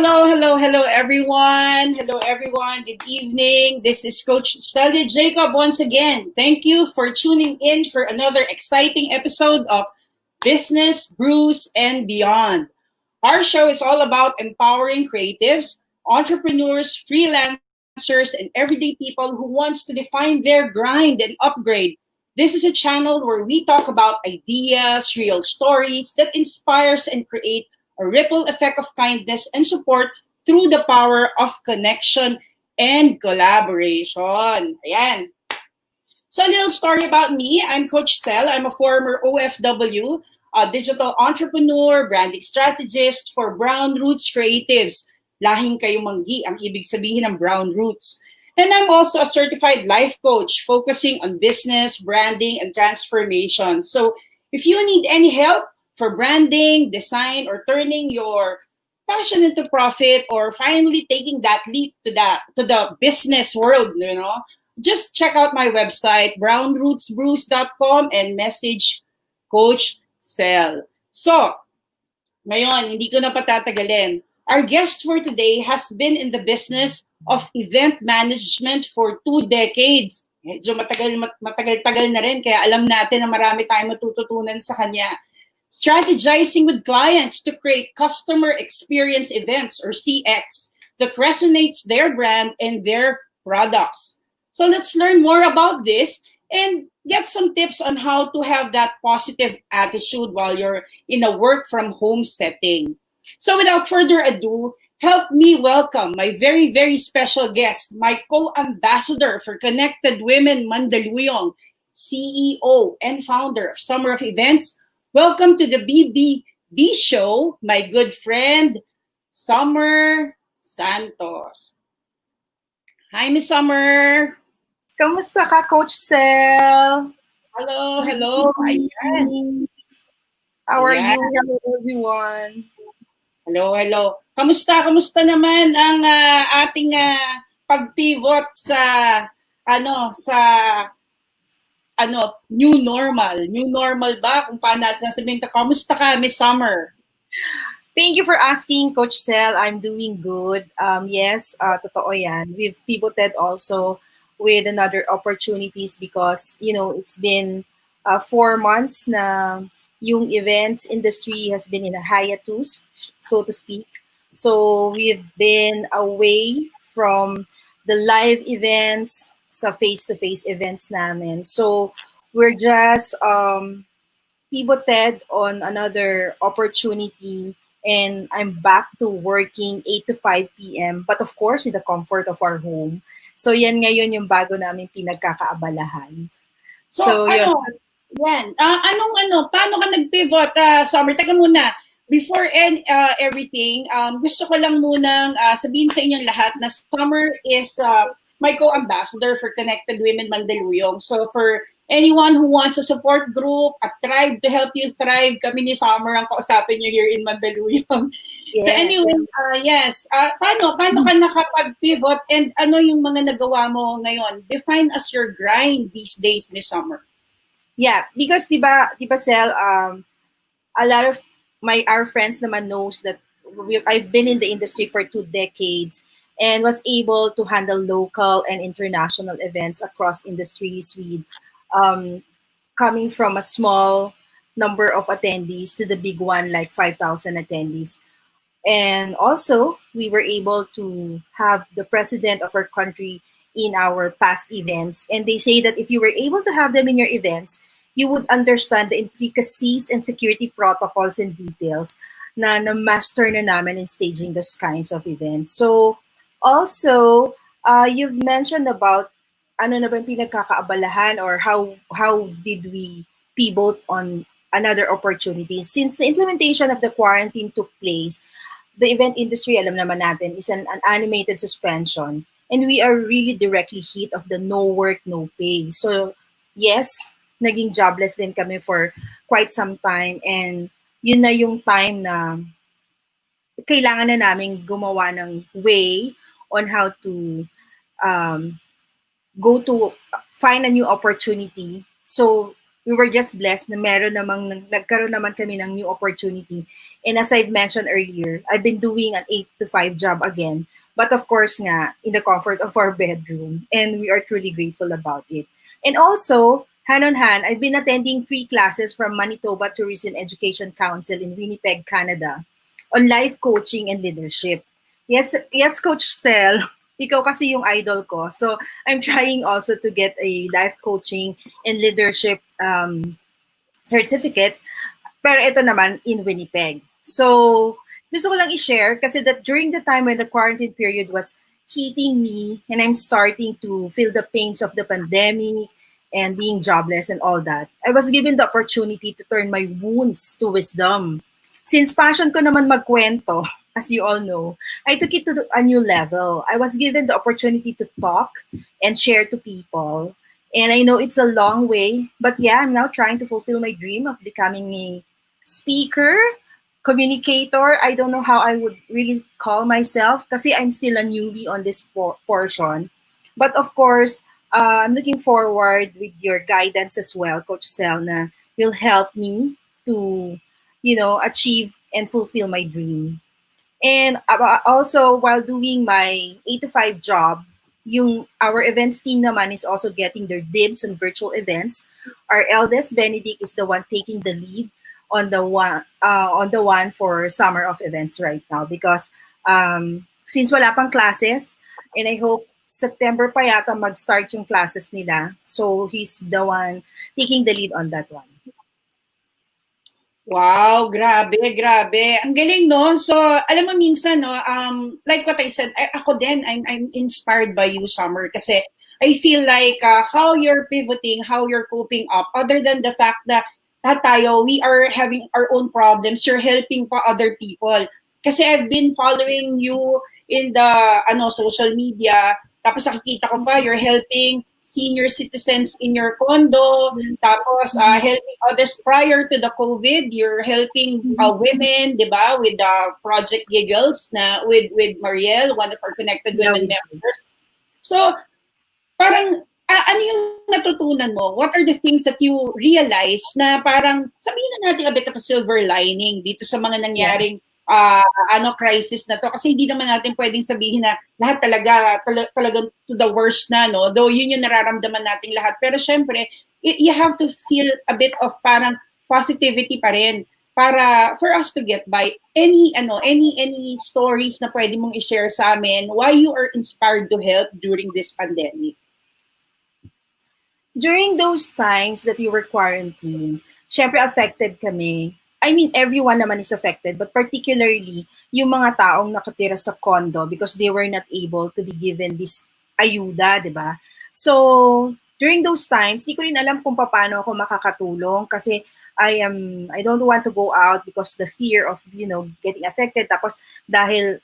Hello, everyone. Hello, everyone. Good evening. This is Coach Sally Jacob once again. Thank you for tuning in for another exciting episode of Business, Brews, and Beyond. Our show is all about empowering creatives, entrepreneurs, freelancers, and everyday people who wants to define their grind and upgrade. This is a channel where we talk about ideas, real stories that inspires and create a ripple effect of kindness and support through the power of connection and collaboration. Ayan. So a little story about me. I'm Coach Sel. I'm a former OFW, a digital entrepreneur, branding strategist for Brown Roots Creatives. Lahing kayo manggi ang ibig sabihin ng Brown Roots. And I'm also a certified life coach focusing on business, branding, and transformation. So if you need any help for branding, design, or turning your passion into profit, or finally taking that leap to the business world, just check out my website, brownrootsbrews.com, and message Coach Sel. So, ngayon, hindi ko na patatagalin. Our guest for today has been in the business of event management for 2 decades. Medyo matagal-tagal na rin, kaya alam natin na marami tayong matututunan sa kanya. Strategizing with clients to create customer experience events, or CX, that resonates their brand and their products. So let's learn more about this and get some tips on how to have that positive attitude while you're in a work from home setting. So without further ado, help me welcome my very, very special guest, my co-ambassador for Connected Women Mandaluyong, CEO and founder of Summer of Events. Welcome to the BBB show, my good friend, Summer Santos. Hi, Miss Summer. Kamusta ka, Coach Sel? Hello. Ayan. How are you? Hello, everyone. Hello. Kamusta naman ang ating pag-pivot sa new normal? New normal ba? Kung paano natin sasabihin ka, kamusta ka, Miss Summer? Thank you for asking, Coach Sel. I'm doing good. Yes, totoo yan. We've pivoted also with another opportunities because, it's been 4 months na yung events industry has been in a hiatus, so to speak. So we've been away from the live events sa face-to-face events namin. So we're just pivoted on another opportunity, and I'm back to working 8 to 5 p.m. But of course, in the comfort of our home. So yan ngayon yung bago namin pinagkakaabalahan. So yun. Yan. Paano ka nag-pivot, Summer? Teka muna. Before everything, gusto ko lang munang sabihin sa inyong lahat na Summer is my co-ambassador for Connected Women Mandaluyong. So for anyone who wants a support group, a tribe to help you thrive, kami ni Summer ang kausapin nyo here in Mandaluyong. Yes. So anyway, yes. Paano ka nakapag-pivot and ano yung mga nagawa mo ngayon? Define as your grind these days, Miss Summer. Yeah, because diba Sel, a lot of our friends naman knows that I've been in the industry for 2 decades and was able to handle local and international events across industries with coming from a small number of attendees to the big one like 5,000 attendees. And also, we were able to have the president of our country in our past events. And they say that if you were able to have them in your events, you would understand the intricacies and security protocols and details na master na namin in staging those kinds of events. So, also, you've mentioned about ano na ba yung pinagkakaabalahan or how did we pivot on another opportunity. Since the implementation of the quarantine took place, the event industry, alam naman natin, is an animated suspension. And we are really directly hit of the no work, no pay. So, yes, naging jobless din kami for quite some time. And yun na yung time na kailangan na namin gumawa ng way on how to go to find a new opportunity. So, we were just blessed na nagkaroon naman kami ng new opportunity. And as I've mentioned earlier, I've been doing an 8 to 5 job again. But of course nga, in the comfort of our bedroom. And we are truly grateful about it. And also, hand on hand, I've been attending free classes from Manitoba Tourism Education Council in Winnipeg, Canada, on life coaching and leadership. Yes, Coach Sel, ikaw kasi yung idol ko. So, I'm trying also to get a life coaching and leadership certificate. Pero ito naman in Winnipeg. So, gusto ko lang i-share kasi that during the time when the quarantine period was hitting me and I'm starting to feel the pains of the pandemic and being jobless and all that, I was given the opportunity to turn my wounds to wisdom. Since passion ko naman magkwento, as you all know, I took it to a new level. I was given the opportunity to talk and share to people. And I know it's a long way, but yeah, I'm now trying to fulfill my dream of becoming a speaker, communicator. I don't know how I would really call myself kasi I'm still a newbie on this portion. But of course, I'm looking forward with your guidance as well, Coach Sel, na will help me to, achieve and fulfill my dream. And also, while doing my 8 to 5 job, our events team naman is also getting their dibs on virtual events. Our eldest, Benedict, is the one taking the lead on the one for summer of events right now because since wala pang classes, and I hope September pa yata mag-start yung classes nila. So he's the one taking the lead on that one. Wow, grabe, grabe. Ang galing, no? So, alam mo minsan, no, like what I said, ako din, I'm inspired by you, Summer, kasi I feel like how you're pivoting, how you're coping up, other than the fact that tayo, we are having our own problems, you're helping pa other people. Kasi I've been following you in the social media, tapos nakikita ko pa, you're helping senior citizens in your condo, tapos helping others prior to the COVID, you're helping women, di ba, with Project Giggles, with Marielle, one of our Connected Women members. So, parang, ano yung natutunan mo? What are the things that you realize na parang, sabihin na natin a bit of a silver lining dito sa mga nangyaring crisis na to, kasi hindi naman natin pwedeng sabihin na lahat talagang to the worst na, no, though yun yung nararamdaman nating lahat, pero syempre you have to feel a bit of parang positivity pa rin para for us to get by. Any stories na pwede mong i-share sa amin why you are inspired to help during this pandemic? During those times that we were quarantined, syempre affected kami. I mean, everyone naman is affected, but particularly yung mga taong nakatira sa condo because they were not able to be given this ayuda, di ba? So, during those times, di ko rin alam kung paano ako makakatulong kasi I don't want to go out because the fear of, getting affected. Tapos, dahil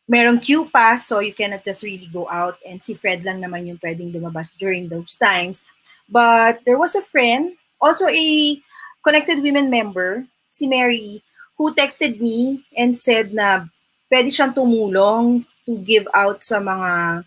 merong queue pass, so you cannot just really go out, and si Fred lang naman yung pwedeng lumabas during those times. But there was a friend, also a Connected Women member, si Mary, who texted me and said na pwede siyang tumulong to give out sa mga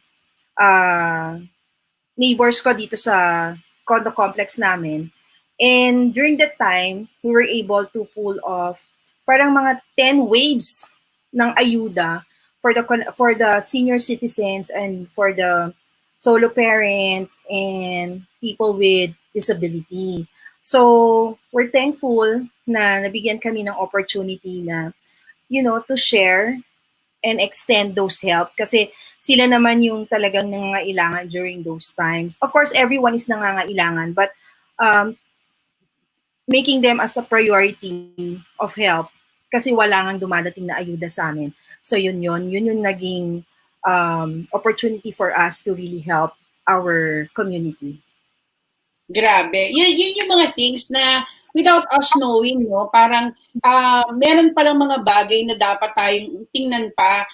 neighbors ko dito sa condo complex namin. And during that time, we were able to pull off parang mga 10 waves ng ayuda for the senior citizens and for the solo parent and people with disability. So, we're thankful na nabigyan kami ng opportunity na, to share and extend those help kasi sila naman yung talagang nangangailangan during those times. Of course, everyone is nangangailangan, but making them as a priority of help kasi wala nang dumadating na ayuda sa amin. So, yun yung naging opportunity for us to really help our community. Grabe. Yun yung mga things na without us knowing, no, parang meron palang mga bagay na dapat tayong tingnan pa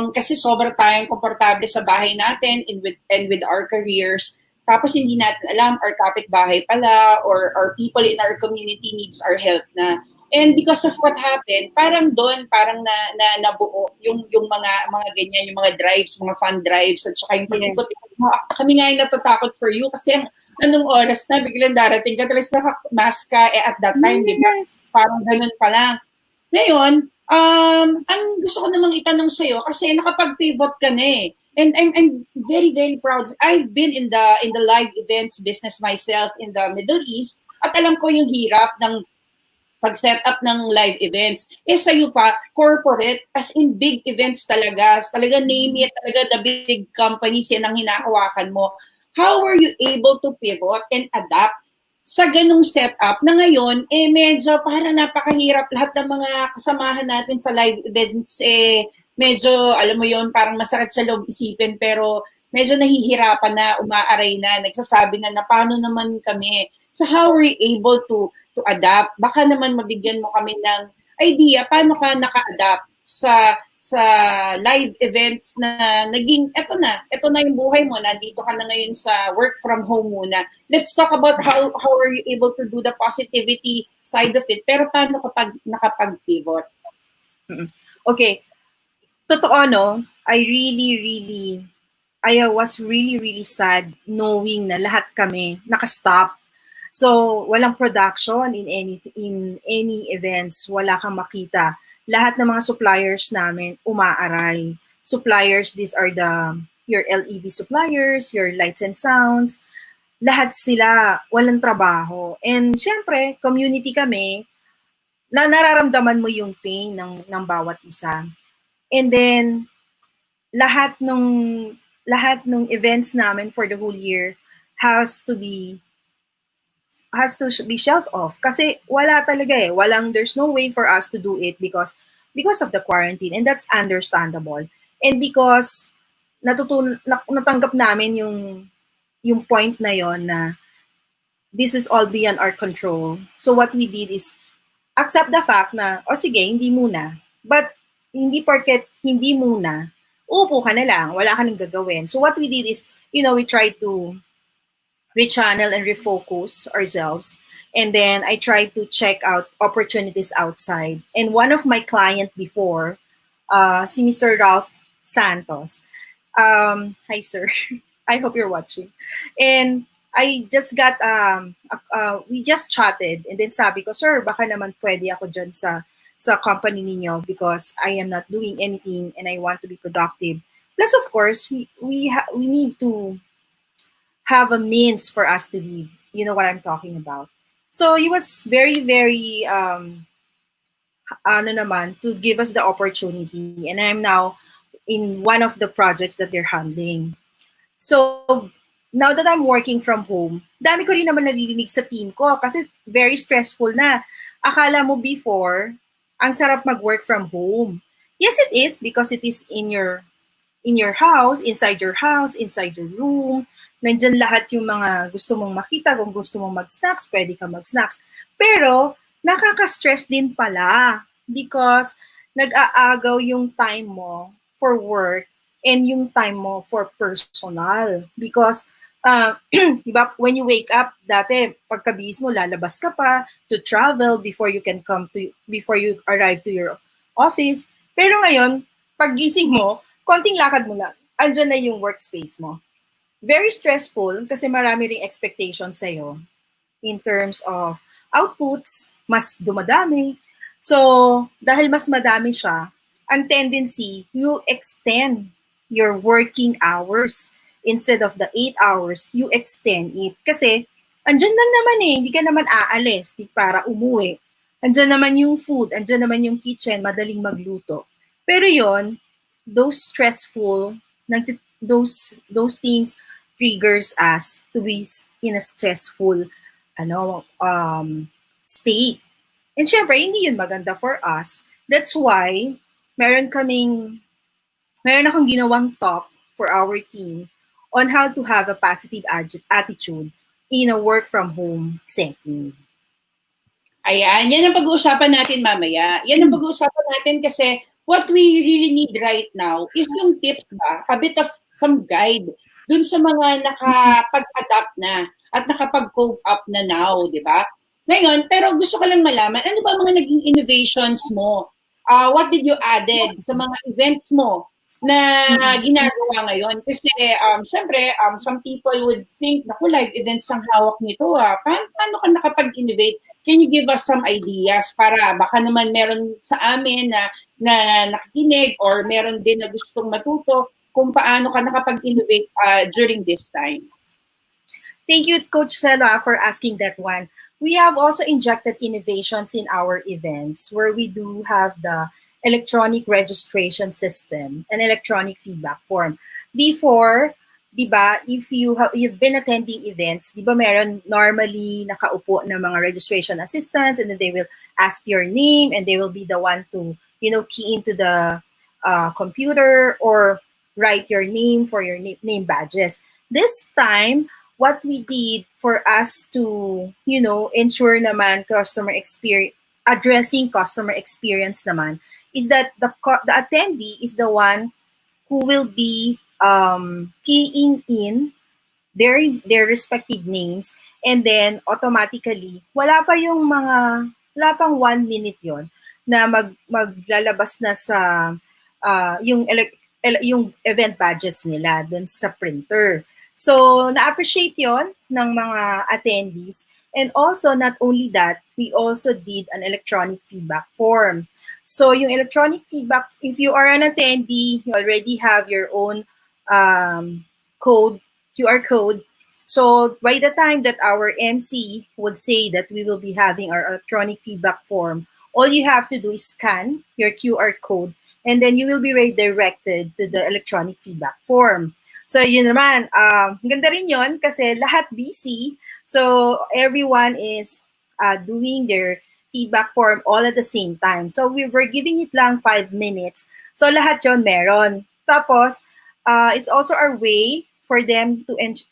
kasi sobra tayong komportable sa bahay natin and with our careers. Tapos hindi natin alam, our kapitbahay pala or people in our community needs our help na. And because of what happened, parang doon, parang nabuo yung mga ganyan, yung mga drives, mga fund drives, at saka yung pag-ikot. Kami nga yung natatakot for you kasi anong oras na, biglang darating ka, tapos naka-mask ka, at that time, di ba? Yes. Parang ganun pa lang. Ngayon, ang gusto ko namang itanong sa'yo, kasi nakapag-pivot ka na eh. And I'm very, very proud. I've been in the live events business myself in the Middle East, at alam ko yung hirap ng pag-set up ng live events. Eh sa'yo pa, corporate, as in big events talaga. Talaga name it, talaga the big companies yan ang hinahawakan mo. How were you able to pivot and adapt sa ganung setup na ngayon, eh medyo parang napakahirap, lahat ng mga kasamahan natin sa live events, eh medyo, alam mo yon, parang masakit sa loob isipin, pero medyo nahihirapan na, umaaray na, nagsasabi na paano naman kami. So how were you able to adapt? Baka naman mabigyan mo kami ng idea paano ka naka-adapt sa live events na naging eto na yung buhay mo, nandito ka na ngayon sa work from home muna. Let's talk about how are you able to do the positivity side of it, pero paano kapag nakapag-pivot? Okay. Totoo, no? I was really, really sad knowing na lahat kami nakastop. So, walang production in any events, wala kang makita. Lahat ng mga suppliers namin umaaray. Suppliers, these are your LED suppliers, your lights and sounds. Lahat sila walang trabaho. And syempre, community kami, na nararamdaman mo yung pain ng bawat isa. And then lahat nung events namin for the whole year has to be shelved off kasi wala talaga eh. There's no way for us to do it because of the quarantine, and that's understandable. And because natanggap namin yung point na yon na this is all beyond our control. So what we did is accept the fact na, sige, hindi muna. But hindi porket hindi muna, upo ka na lang, wala ka nang gagawin. So what we did is, we tried to rechannel and refocus ourselves. And then I tried to check out opportunities outside. And one of my client before, si Mr. Ralph Santos. Hi, sir. I hope you're watching. And I just got, we just chatted. And then sabi ko, sir, baka naman pwede ako dyan sa company ninyo because I am not doing anything and I want to be productive. Plus, of course, we need to have a means for us to live. You know what I'm talking about. So he was very, very, to give us the opportunity. And I'm now in one of the projects that they're handling. So, now that I'm working from home, dami ko rin naman naririnig sa team ko kasi very stressful na. Akala mo before, ang sarap mag-work from home. Yes, it is because it is in your house, inside your room. Nandyan lahat yung mga gusto mong makita. Kung gusto mong mag-snacks, pwede ka mag-snacks. Pero, nakaka-stress din pala because nag-aagaw yung time mo for work and yung time mo for personal. Because, diba, when you wake up, dati, pagkabihis mo, lalabas ka pa to travel before you arrive to your office. Pero ngayon, paggising mo, konting lakad mo lang, andyan na yung workspace mo. Very stressful kasi marami ring expectations sa'yo in terms of outputs, mas dumadami. So, dahil mas madami siya, ang tendency, you extend your working hours. Instead of the 8 hours, you extend it. Kasi, andyan na naman hindi ka naman aalis para umuwi. Andyan naman yung food, andyan naman yung kitchen, madaling magluto. Pero yon, those things triggers us to be in a stressful state. And syempre, hindi yun maganda for us. That's why, meron akong ginawang talk for our team on how to have a positive attitude in a work from home setting. Ayan, yan ang pag-uusapan natin mamaya. Yan ang pag-uusapan natin kasi what we really need right now is yung tips ba, a bit of some guide dun sa mga nakapag-adapt na at nakapag-cope up na now, di ba? Ngayon, pero gusto ko lang malaman, ano ba mga naging innovations mo? What did you added sa mga events mo? na Mm-mm. ginagawa ngayon. Kasi, syempre, some people would think, naku, live events ang hawak nito. Paano ka nakapag-innovate? Can you give us some ideas para baka naman meron sa amin na nakikinig or meron din na gustong matuto kung paano ka nakapag-innovate during this time? Thank you, Coach Selva, for asking that one. We have also injected innovations in our events where we do have the electronic registration system and electronic feedback form. Before, di ba, if you've been attending events, di ba meron normally nakaupo na mga registration assistants and then they will ask your name and they will be the one to, key into the computer or write your name for your name badges. This time, what we did for us to, ensure naman customer experience, addressing customer experience naman, is that the attendee is the one who will be keying in their respective names, and then automatically wala pang 1 minute yon na maglalabas na sa yung event badges nila dun sa printer. So, na-appreciate yon ng mga attendees. And also, not only that, we also did an electronic feedback form. So, yung electronic feedback, if you are an attendee, you already have your own QR code. So, by the time that our MC would say that we will be having our electronic feedback form, all you have to do is scan your QR code and then you will be redirected to the electronic feedback form. So, yun naman, ganda rin yun kasi lahat busy. So, everyone is doing their feedback form all at the same time. So, we were giving it lang 5 minutes. So, lahat yun meron. Tapos, it's also our way for them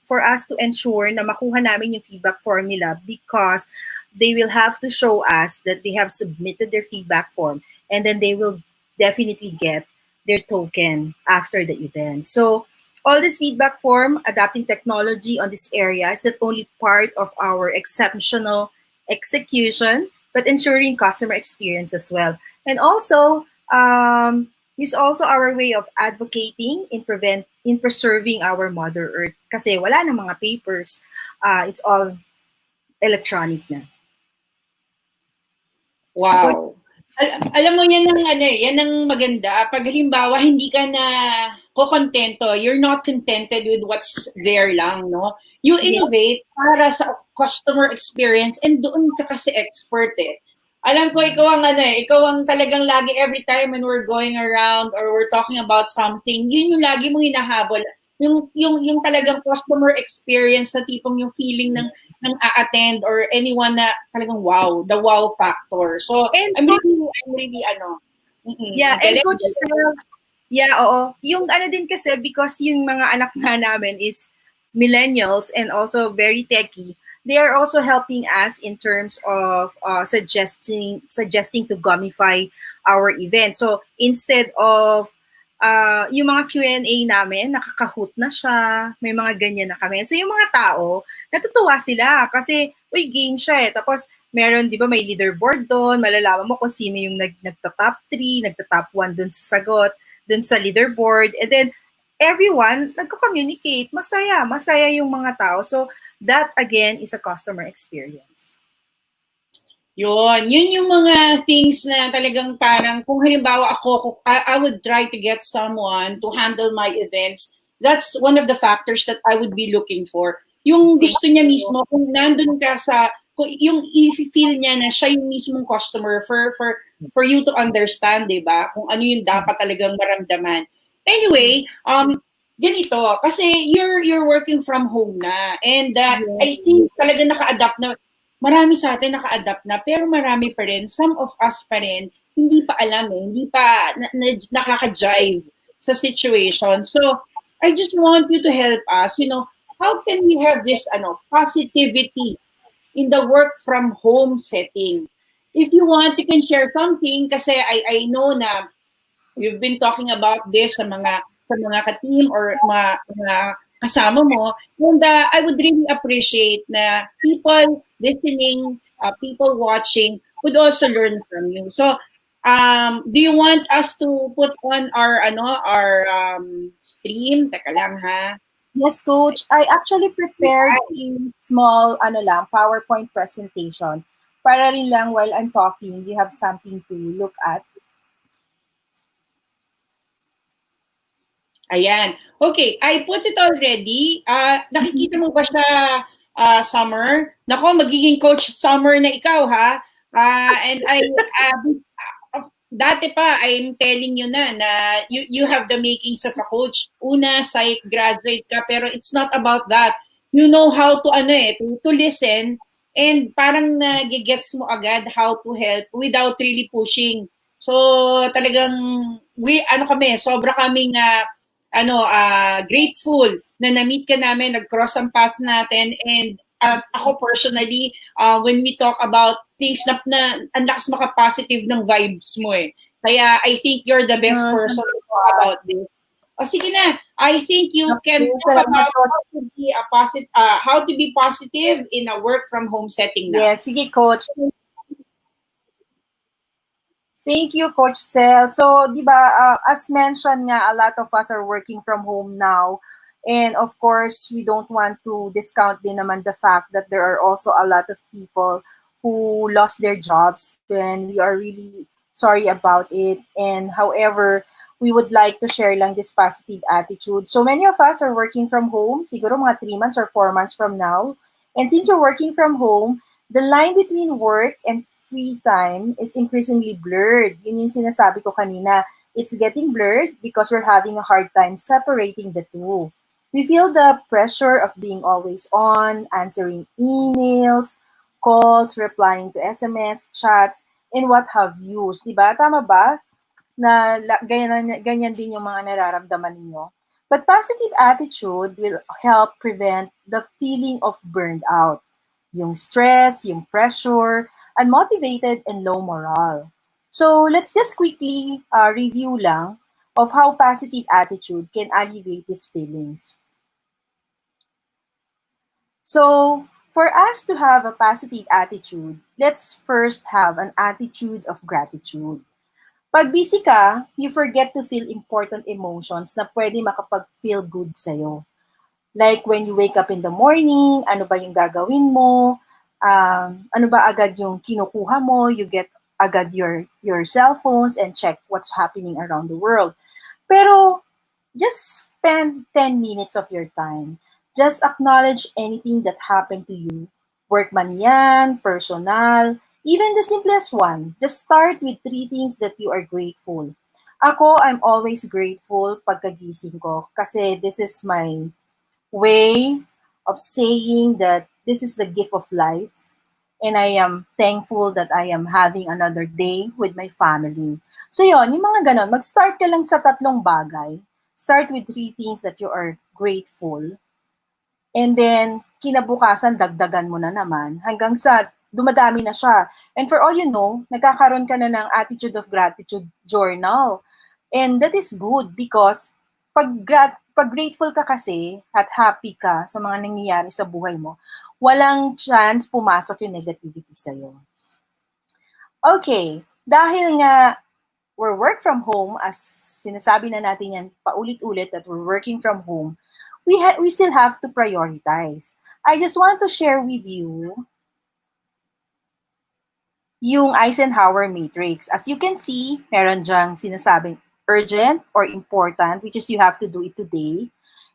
for us to ensure na makuha namin yung feedback form nila because they will have to show us that they have submitted their feedback form and then they will definitely get their token after the event. So, all this feedback form, adapting technology on this area is not only part of our exceptional execution, but ensuring customer experience as well. And also, it's also our way of advocating in preserving our Mother Earth. Kasi wala na mga papers. It's all electronic na. Wow. Alam mo, yan ang maganda. Pag halimbawa, hindi ka na kontento, you're not contented with what's there lang, no? You innovate para sa customer experience and doon ka kasi expert eh. Alam ko, ikaw ang talagang lagi every time when we're going around or we're talking about something, yun yung lagi mong hinahabol. Yung talagang customer experience na tipong yung feeling ng a-attend or anyone na talagang wow, the wow factor. So, I'm really Yeah, and Coach Sel, oo. Yung din kasi because yung mga anak na namin is millennials and also very techy, they are also helping us in terms of suggesting to gamify our event. So, instead of yung mga Q&A namin, nakakahoot na siya, may mga ganyan na kami. So, yung mga tao, natutuwa sila kasi, game siya eh. Tapos, meron, di ba, may leaderboard doon, malalaman mo kung sino yung nagta-top 3, nagta-top 1 doon sa sagot, doon sa leaderboard. And then, everyone, nagko-communicate. Masaya yung mga tao. So, that, again, is a customer experience. Yun yung mga things na talagang parang kung halimbawa I would try to get someone to handle my events. That's one of the factors that I would be looking for. Yung gusto niya mismo, kung nandun ka yung i-feel niya na siya yung mismong customer for you to understand, di ba? Kung ano yung dapat talagang maramdaman. Anyway, ganito, kasi you're working from home na. And I think talagang naka-adapt na. Marami sa atin naka-adapt na, pero marami pa rin, some of us pa rin, hindi pa alam hindi pa nakaka-jive sa situation. So, I just want you to help us, how can we have this positivity in the work from home setting? If you want, you can share something kasi I know na you've been talking about this sa mga ka-team or mga kasama mo, and I would really appreciate na people listening, people watching would also learn from you. So, Do you want us to put on our stream? Teka lang ha. Yes, coach. I actually prepared a small PowerPoint presentation para rin lang while I'm talking, you have something to look at. Ayan. Okay, I put it already. Nakikita mo ba siya, Summer? Nako, magiging Coach Summer na ikaw, ha? And dati pa, I'm telling you na you have the makings of a coach. Una, psych graduate ka, pero it's not about that. You know how to, to listen, and parang nagigets mo agad how to help without really pushing. So, talagang, sobra kaming, grateful na na-meet ka namin, nag-cross ang paths natin, and ako personally, when we talk about things na ang lakas maka-positive ng vibes mo eh. Kaya I think you're the best person to talk about this. O sige na, I think you can talk about how to be positive in a work from home setting now. Yes, sige, coach. Thank you, Coach Sel. So, di ba, as mentioned nga, a lot of us are working from home now. And of course, we don't want to discount din naman the fact that there are also a lot of people who lost their jobs, and we are really sorry about it. And however, we would like to share lang this positive attitude. So many of us are working from home, siguro mga 3 months or 4 months from now. And since you're working from home, the line between work and free time is increasingly blurred. Yun yung sinasabi ko kanina. It's getting blurred because we're having a hard time separating the two. We feel the pressure of being always on, answering emails, calls, replying to SMS, chats, and what have you. Diba? Tama ba? Na ganyan din yung mga nararamdaman ninyo. But positive attitude will help prevent the feeling of burned out, yung stress, yung pressure, unmotivated, and low morale. So let's just quickly review lang of how positive attitude can alleviate these feelings. So for us to have a positive attitude, let's first have an attitude of gratitude. Pag busy ka, you forget to feel important emotions na pwede makapag-feel good sa'yo. Like when you wake up in the morning, ano ba yung gagawin mo? Ano ba agad yung kinukuha mo? You get agad your cell phones and check what's happening around the world. Pero just spend 10 minutes of your time. Just acknowledge anything that happened to you. Work man yan, personal, even the simplest one. Just start with 3 things that you are grateful. Ako, I'm always grateful pagkagising ko kasi this is my way of saying that this is the gift of life, and I am thankful that I am having another day with my family. So yon, yung mga ganon, mag-start ka lang sa 3 bagay. Start with 3 things that you are grateful. And then, kinabukasan, dagdagan mo na naman hanggang sa dumadami na siya. And for all you know, nagkakaroon ka na ng attitude of gratitude journal. And that is good because pag grateful ka kasi at happy ka sa mga nangyayari sa buhay mo, walang chance pumasok yung negativity sa'yo. Okay, dahil nga we're work from home, as sinasabi na natin yan paulit-ulit that we're working from home, we still have to prioritize. I just want to share with you yung Eisenhower matrix. As you can see, meron dyang sinasabing urgent or important, which is you have to do it today,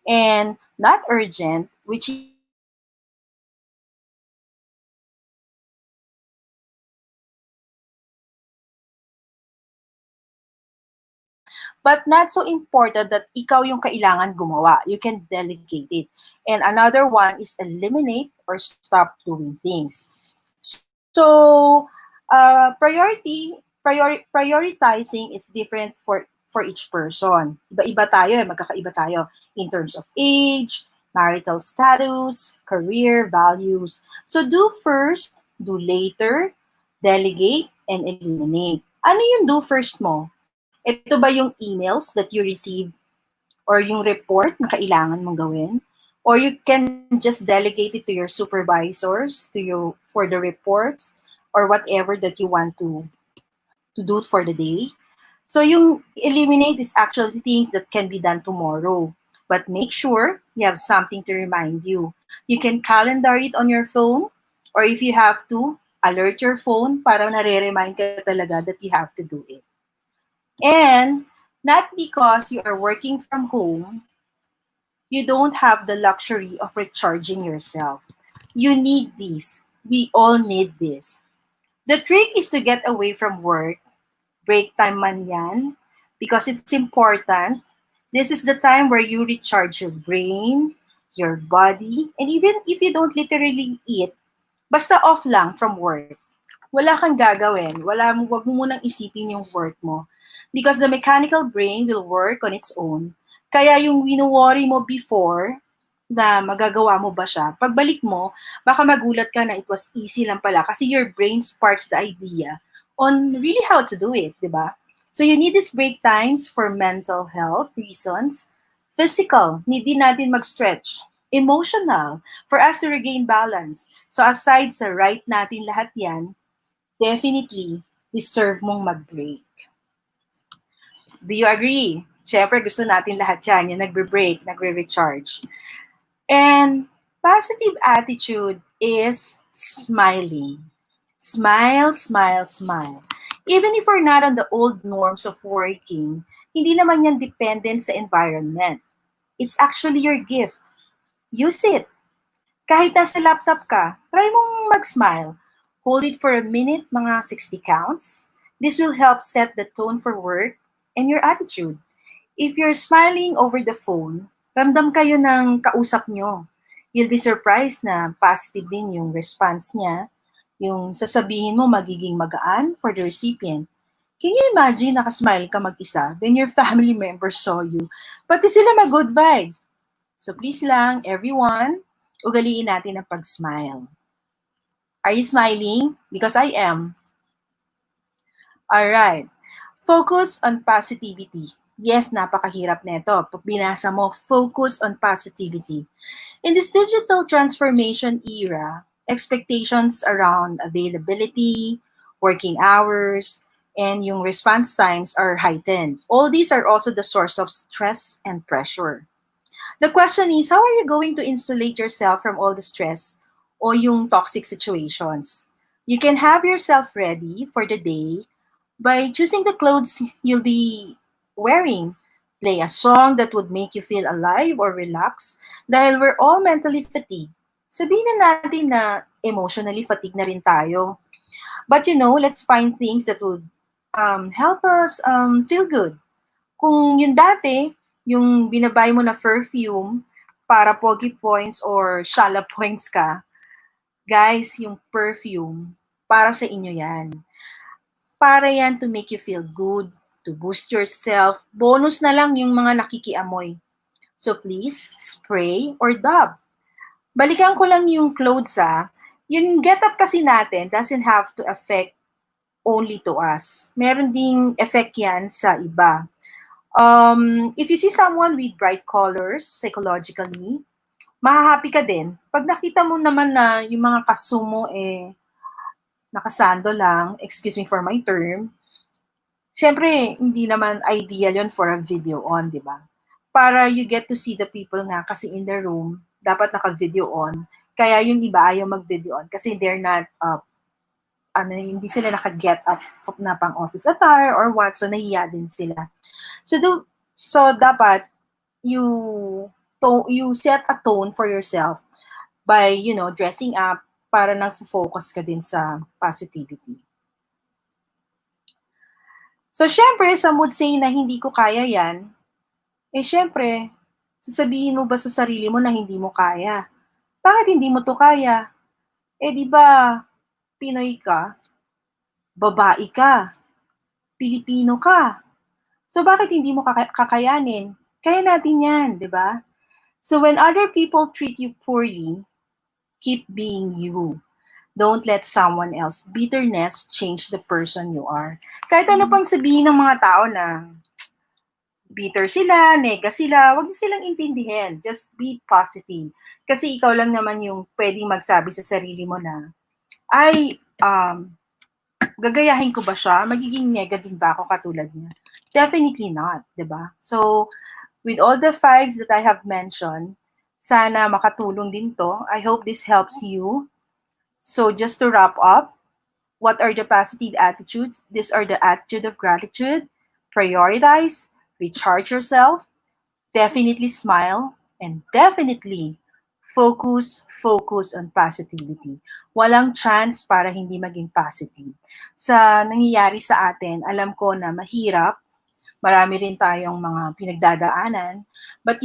and not urgent, which is you have to do it tomorrow. And but not so important that ikaw yung kailangan gumawa. You can delegate it. And another one is eliminate or stop doing things. So, prioritizing is different for each person. Iba-iba tayo, magkakaiba tayo in terms of age, marital status, career, values. So, do first, do later, delegate, and eliminate. Ano yung do first mo? Ito ba yung emails that you receive or yung report na kailangan mong gawin? Or you can just delegate it to your supervisors, for the reports, or whatever that you want to to do for the day. So yung eliminate is actually things that can be done tomorrow. But make sure you have something to remind you. You can calendar it on your phone, or if you have to, alert your phone para nare-remind ka talaga that you have to do it. And not because you are working from home, you don't have the luxury of recharging yourself. You need this. We all need this. The trick is to get away from work, break time man yan, because it's important. This is the time where you recharge your brain, your body, and even if you don't literally eat, basta off lang from work. Wala kang gagawin. Wag mo munang isipin yung work mo. Because the mechanical brain will work on its own. Kaya yung wino-worry mo before, na magagawa mo ba siya, pagbalik mo, baka magulat ka na it was easy lang pala kasi your brain sparks the idea on really how to do it, di ba? So you need these break times for mental health reasons. Physical, need din natin mag-stretch. Emotional, for us to regain balance. So aside sa right natin lahat yan, definitely deserve mong mag-break. Do you agree? Siyempre, gusto natin lahat yan, yung nagbe-break, nagre-recharge. And positive attitude is smiling. Smile, smile, smile. Even if we're not on the old norms of working, hindi naman yan dependent sa environment. It's actually your gift. Use it. Kahit nasa laptop ka, try mong mag-smile. Hold it for a minute, mga 60 counts. This will help set the tone for work and your attitude. If you're smiling over the phone, ramdam kayo ng kausap nyo. You'll be surprised na positive din yung response niya. Yung sasabihin mo magiging magaan for the recipient. Can you imagine nakasmile ka mag-isa, then your family members saw you? Pati sila mag-good vibes. So please lang, everyone, ugaliin natin ang pag-smile. Are you smiling? Because I am. Alright. Focus on positivity. Yes, napakahirap nito. Pag binasa mo, focus on positivity. In this digital transformation era, expectations around availability, working hours, and yung response times are heightened. All these are also the source of stress and pressure. The question is, how are you going to insulate yourself from all the stress o yung toxic situations? You can have yourself ready for the day by choosing the clothes you'll be wearing. Play a song that would make you feel alive or relax dahil we're all mentally fatigued. Sabihin na natin na emotionally fatigued na rin tayo. But let's find things that would help us feel good. Kung yung dati, yung binabay mo na perfume para pogi points or shala points ka, guys, yung perfume, para sa inyo yan. Para yan to make you feel good, to boost yourself. Bonus na lang yung mga nakikiamoy. So please, spray or dab. Balikan ko lang yung clothes Yung get up kasi natin doesn't have to affect only to us. Meron ding effect yan sa iba. If you see someone with bright colors, psychologically, mahahappy ka din. Pag nakita mo naman na yung mga kasumo nakasando lang, excuse me for my term, syempre, hindi naman ideal yon for a video on, di ba? Para you get to see the people nga kasi in the room, dapat naka-video on. Kaya yung iba ayaw mag-video on kasi they're not, hindi sila naka-get up na pang office attire or what, so nahiya din sila. So dapat you set a tone for yourself by, dressing up para nag-focus ka din sa positivity. So, syempre, sa mood saying na hindi ko kaya yan, syempre, sasabihin mo ba sa sarili mo na hindi mo kaya? Bakit hindi mo to kaya? Di ba, Pinoy ka, babae ka, Pilipino ka. So, bakit hindi mo kakayanin? Kaya natin yan, di ba? So, when other people treat you poorly, keep being you. Don't let someone else bitterness change the person you are. Kahit ano pang sabihin ng mga tao na bitter sila, nega sila, wag mo silang intindihin. Just be positive. Kasi ikaw lang naman yung pwedeng magsabi sa sarili mo na, ay, gagayahin ko ba siya? Magiging negative ba ako katulad niya? Definitely not, di ba? So, with all the facts that I have mentioned, sana makatulong din to. I hope this helps you. So, just to wrap up, what are the positive attitudes? These are the attitude of gratitude, prioritize, recharge yourself, definitely smile, and definitely focus on positivity. Walang chance para hindi maging positive. Sa nangyayari sa atin, alam ko na mahirap, marami rin tayong mga pinagdadaanan. But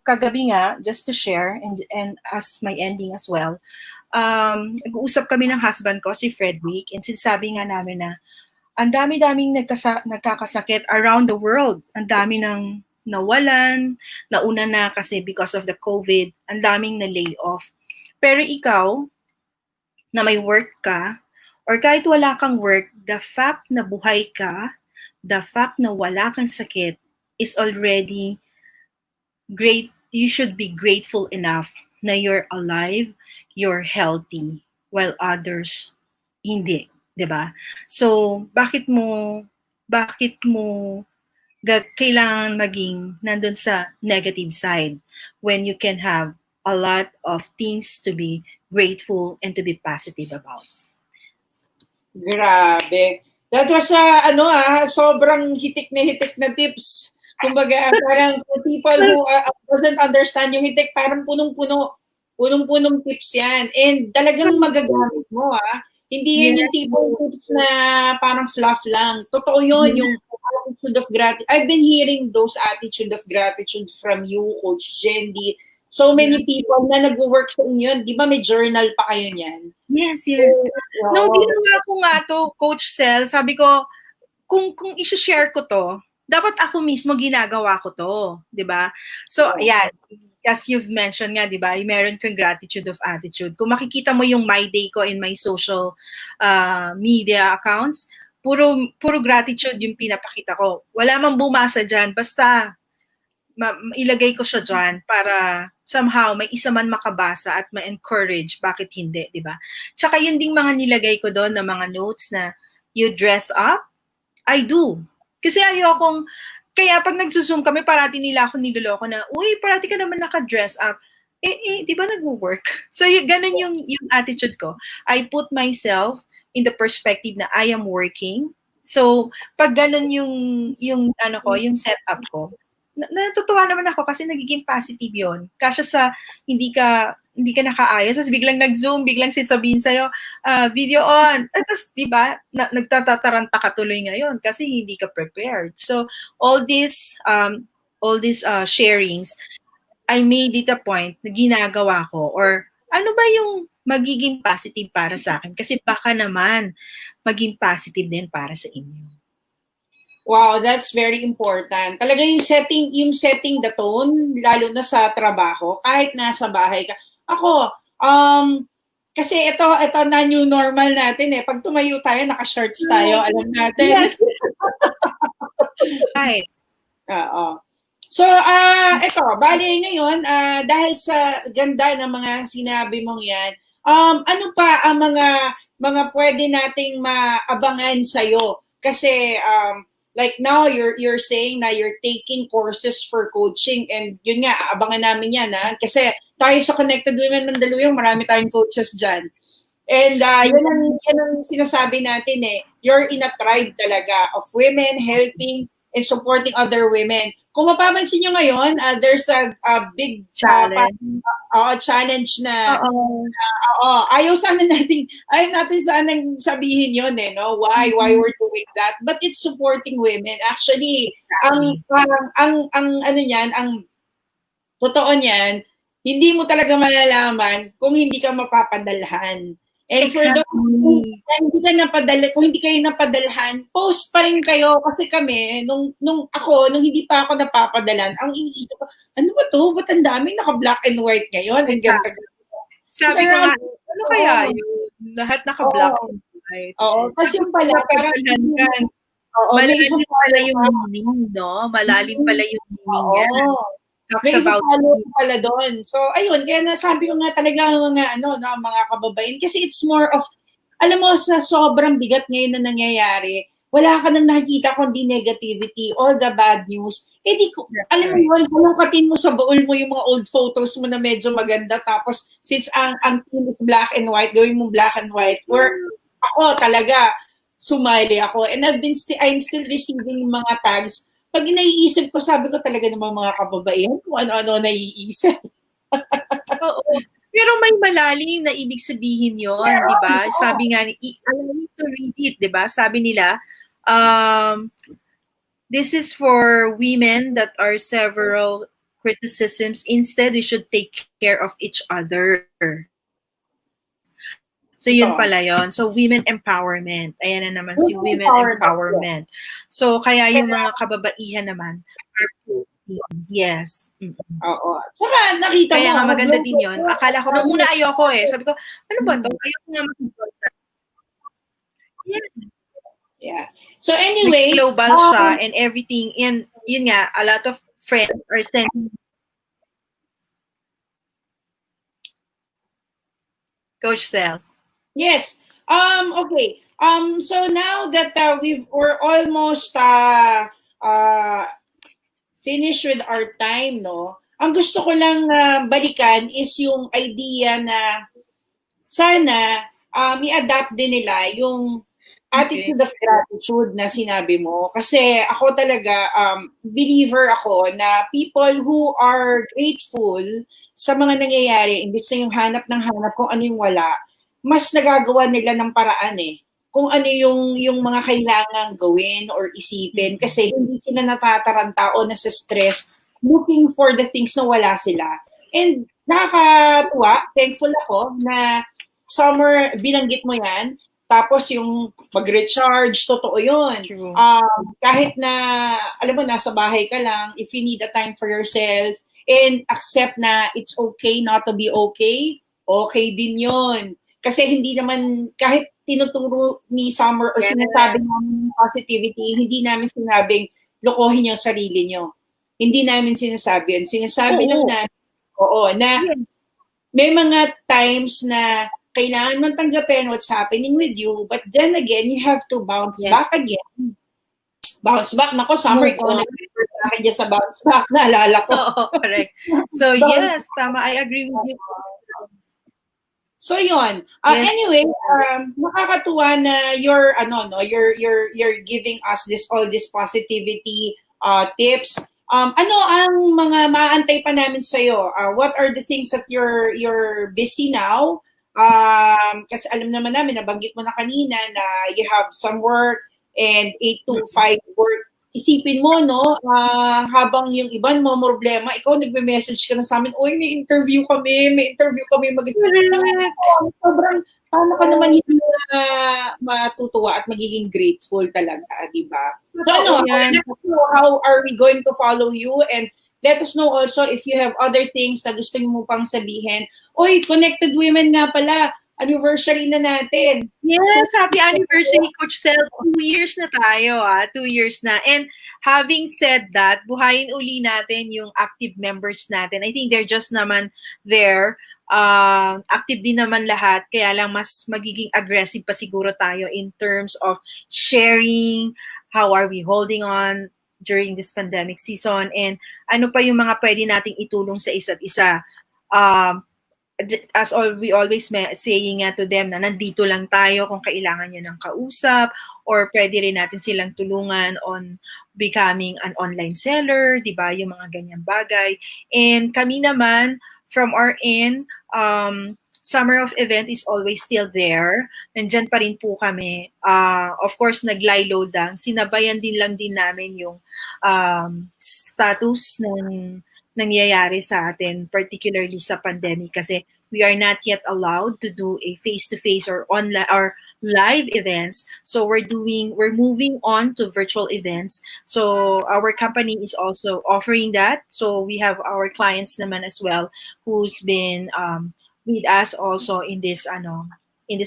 kagabi nga, just to share, and as my ending as well, nag-uusap kami ng husband ko, si Frederick, and sinasabi nga namin na ang dami-daming nagkakasakit around the world. Ang dami ng nawalan, nauna na kasi because of the COVID, ang daming na-lay off. Pero ikaw, na may work ka, or kahit wala kang work, the fact na buhay ka, the fact na wala kang sakit is already great. You should be grateful enough na you're alive, you're healthy, while others hindi, 'di ba? So, bakit mo kailangan maging nandun sa negative side when you can have a lot of things to be grateful and to be positive about? Grabe. That was sobrang hitik na tips. Kumbaga, parang for people who doesn't understand yung hitik, parang punong-punong tips yan. And talagang magagamit mo, Hindi yan yung tipong tips na parang fluff lang. Totoo yun, yung attitude of gratitude. I've been hearing those attitude of gratitude from you, Coach Jendy. So many people na nag-work sa inyo. Di ba may journal pa kayo niyan? Yes. Nung ginawa ko nga to, Coach Sel, sabi ko, kung i-share ko to, dapat ako mismo ginagawa ko to, 'di ba? So, ayan, as you've mentioned nga, 'di ba? Meron kang gratitude of attitude. Kung makikita mo yung my day ko in my social media accounts, puro gratitude yung pinapakita ko. Wala mang bumasa diyan, basta ilagay ko siya diyan para somehow may isa man makabasa at ma-encourage, bakit hindi, 'di ba? Tsaka yun ding mga nilagay ko doon na mga notes na you dress up, I do. Kasi kaya pag nagsusum kami, parati nila ako niloloko na, uy, parati ka naman naka-dress up. Di ba nag-work? So, ganun yung attitude ko. I put myself in the perspective na I am working. So, pag ganun yung setup ko, natutuwa naman ako kasi nagiging positive yon. Kasi sa hindi ka nakaayos, tapos biglang nag-zoom, biglang sasabihin sa'yo, video on. At tapos, di ba, nagtatataranta ka tuloy ngayon kasi hindi ka prepared. So, all these sharings, I made it a point na ginagawa ko, or ano ba yung magiging positive para sa akin? Kasi baka naman maging positive din para sa inyo. Wow, that's very important. Talaga yung setting the tone, lalo na sa trabaho, kahit nasa bahay ka. Ako, kasi ito na new normal natin eh. Pag tumayo tayo, naka-shorts tayo, alam natin. Yes. Right. Oo. So, ito, bali ngayon, dahil sa ganda ng mga sinabi mong yan, ano pa ang mga pwede nating maabangan sa'yo? Kasi, like now, you're saying na you're taking courses for coaching, and yun nga, abangan namin yan, kasi tayo sa Connected Women Mandaluyong, marami tayong coaches dyan. And yan ang sinasabi natin eh, you're in a tribe talaga of women helping and supporting other women. Kung mapapansin nyo ngayon, there's a big challenge na ayaw natin sanang sabihin yun eh, no? Why we're doing that? But it's supporting women. Actually, ang totoo niyan, hindi mo talaga malalaman kung hindi ka mapapadalhan. And exactly. Kung hindi kayo napadalhan, post pa rin kayo. Kasi kami, nung hindi pa ako napapadalan, ang iniisip ko, ano ba to? Ba't ang daming naka-black and white ngayon? Ang ganda. Sabi ko nga, ano kaya yun? Lahat naka-black and white. Oo, kasi yung pala, parang malalim pala yung meaning, no? Malalim pala yung meaning niya. May follow pala doon. So, ayun, kaya nasabi ko nga talaga mga kababayan, kasi it's more of alam mo, sa sobrang bigat ngayon na nangyayari, wala ka nang nakikita kundi negativity, all the bad news. Eh di ko, alam mo yun, halongkatin mo sa baul mo yung mga old photos mo na medyo maganda. Tapos, since ang team is black and white, gawin mo black and white. Or ako talaga, sumali ako. And I'm still receiving mga tags. Pag naiisip ko, sabi ko talaga naman mga kababaihan, kung ano-ano naiisip. Oo. Pero may malalim na ibig sabihin yon, di ba? Sabi nga, allow me to read it, di ba? Sabi nila, this is for women that are several criticisms. Instead, we should take care of each other. So, yun pala yun. So, women empowerment. Ayan na naman si women empowerment. So, kaya yung mga kababaihan naman are yes. Oo. Saka nakita Kaya mo. Kaya nga maganda din yun. Akala ko, nung una ayoko eh. Sabi ko, ano ba to? Ayoko nga makikita. Yeah. So anyway. Global siya and everything. And yun nga, a lot of friends are sending. Coach Sel. Yes. Okay. So now that we're almost finished with our time, no? Ang gusto ko lang balikan is yung idea na sana i-adapt din nila yung attitude of gratitude na sinabi mo. Kasi ako talaga, believer ako na people who are grateful sa mga nangyayari, imbis na yung hanap ng hanap kung ano yung wala, mas nagagawa nila ng paraan eh. Kung ano yung mga kailangang gawin or isipin. Kasi hindi sila natataranta o nasa stress looking for the things na wala sila. And nakakatuwa, thankful ako na summer, binanggit mo yan, tapos yung mag-recharge, totoo yun. Kahit na, alam mo, nasa bahay ka lang, if you need a time for yourself, and accept na it's okay not to be okay, okay din yun. Kasi hindi naman, kahit tinuturo ni Summer or sinasabi namin positivity, hindi namin sinabing lokohin yung sarili nyo. Hindi namin sinasabi yun. Sinasabi lang namin, na may mga times na kailangan mong tanggapin what's happening with you, but then again, you have to bounce back again. Bounce back. Nako, Summer, ikaw nag-refer sa akin dyan sa bounce back. Naalala ko. Oo, correct. So, yes, tama. I agree with you. So, yun. Anyway, nakakatuwa na you're giving us all this positivity tips. Ano ang mga maantay pa namin sa'yo? What are the things that you're busy now? Kasi alam naman namin, nabanggit mo na kanina na you have some work and 8 to 5 work. Isipin mo, no, habang yung iba mo problema, ikaw nagme-message ka na sa amin, oy, may interview kami sobrang, paano ka naman hindi matutuwa at magiging grateful talaga, di ba? So, how are we going to follow you? And let us know also if you have other things na gusto mo pang sabihin. Oy, Connected Women nga pala. Anniversary na natin. Yes, happy anniversary, Coach Sel. 2 years na tayo, 2 years na. And having said that, buhayin uli natin yung active members natin. I think they're just naman there. Active din naman lahat. Kaya lang mas magiging aggressive pa siguro tayo in terms of sharing, how are we holding on during this pandemic season, and ano pa yung mga pwede nating itulong sa isa't isa. As we always saying to them na nandito lang tayo kung kailangan nyo ng kausap, or pwede rin natin silang tulungan on becoming an online seller, di ba? Yung mga ganyang bagay. And kami naman, from our end, Summer of Event is always still there. Nandyan pa rin po kami. Of course, nag-lie low lang. Sinabayan din lang din namin yung status ng nangyayari sa atin, particularly sa pandemic, kasi we are not yet allowed to do a face-to-face or online or live events. So we're moving on to virtual events. So our company is also offering that. So we have our clients naman as well who's been with us also in this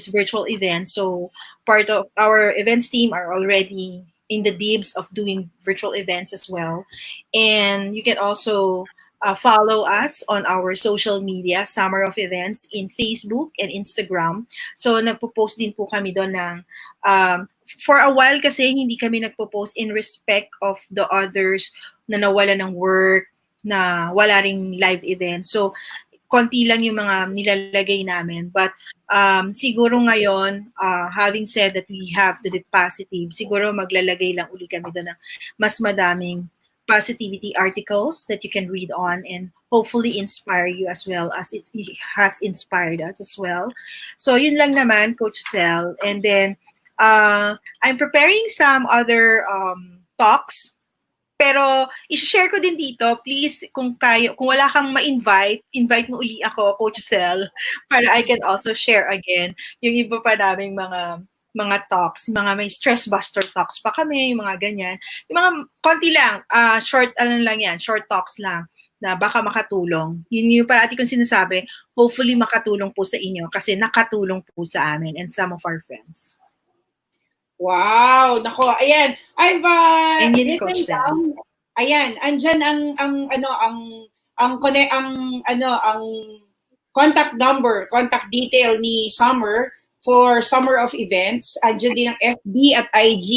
virtual event. So part of our events team are already in the dibs of doing virtual events as well. And you can also follow us on our social media, Summer of Events, in Facebook and Instagram. So, nagpo-post din po kami doon ng, for a while kasi hindi kami nagpo-post in respect of the others na nawala ng work, na wala ring live event. So, konti lang yung mga nilalagay namin. But siguro ngayon, having said that we have to be positive, siguro maglalagay lang uli kami doon ng mas madaming positivity articles that you can read on and hopefully inspire you as well as it has inspired us as well. So yun lang naman, Coach Sel. And then I'm preparing some other talks. Pero i-share ko din dito, please, kung wala kang ma-invite, invite mo uli ako, Coach Sel, para I can also share again yung iba pa naming mga talks, mga may stress buster talks pa kami, yung mga ganyan. Yung mga konti lang, short talks lang na baka makatulong. Yun yung parati kong sinasabi, hopefully makatulong po sa inyo kasi nakatulong po sa amin and some of our friends. Wow, nako, ayan. I've Coach written down. Ayan, andyan ang contact number, contact detail ni Summer for Summer of Events. Andyan din ang FB at IG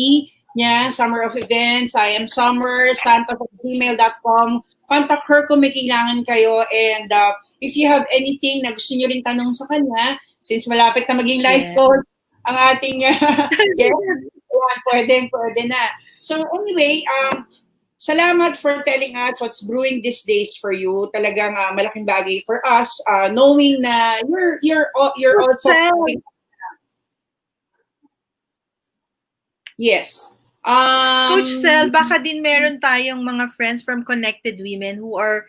niya, Summer of Events. I am Summer, santos@gmail.com. Contact her kung may kailangan kayo. And if you have anything na gusto nyo rin tanong sa kanya, since malapit na maging life coach, ang ating pwede na. So anyway, salamat for telling us what's brewing these days for you. Talagang malaking bagay for us, knowing na you're also yes. Coach Sel, baka din meron tayong mga friends from Connected Women who are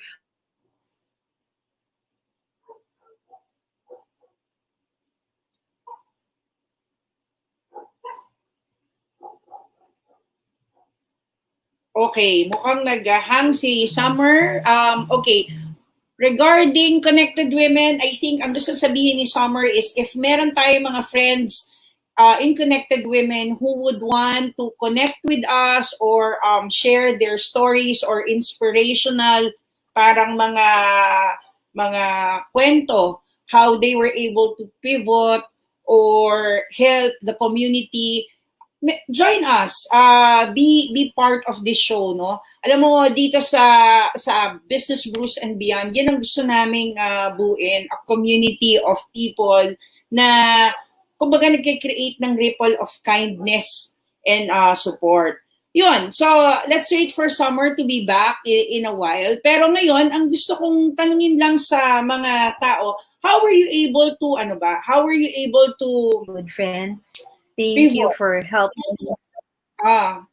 okay, mukhang nag-hang si Summer. Okay, regarding Connected Women, I think ang gusto sabihin ni Summer is if meron tayong mga friends in Connected Women who would want to connect with us or share their stories or inspirational parang mga kwento, how they were able to pivot or help the community, join us, be part of this show, no? Alam mo, dito sa Business Brews and Beyond, yan ang gusto naming buuin, a community of people na kumbaga nagkikreate ng ripple of kindness and support. Yun, so let's wait for Summer to be back in a while. Pero ngayon, ang gusto kong tanungin lang sa mga tao, how were you able to, good friend? Thank you for helping me.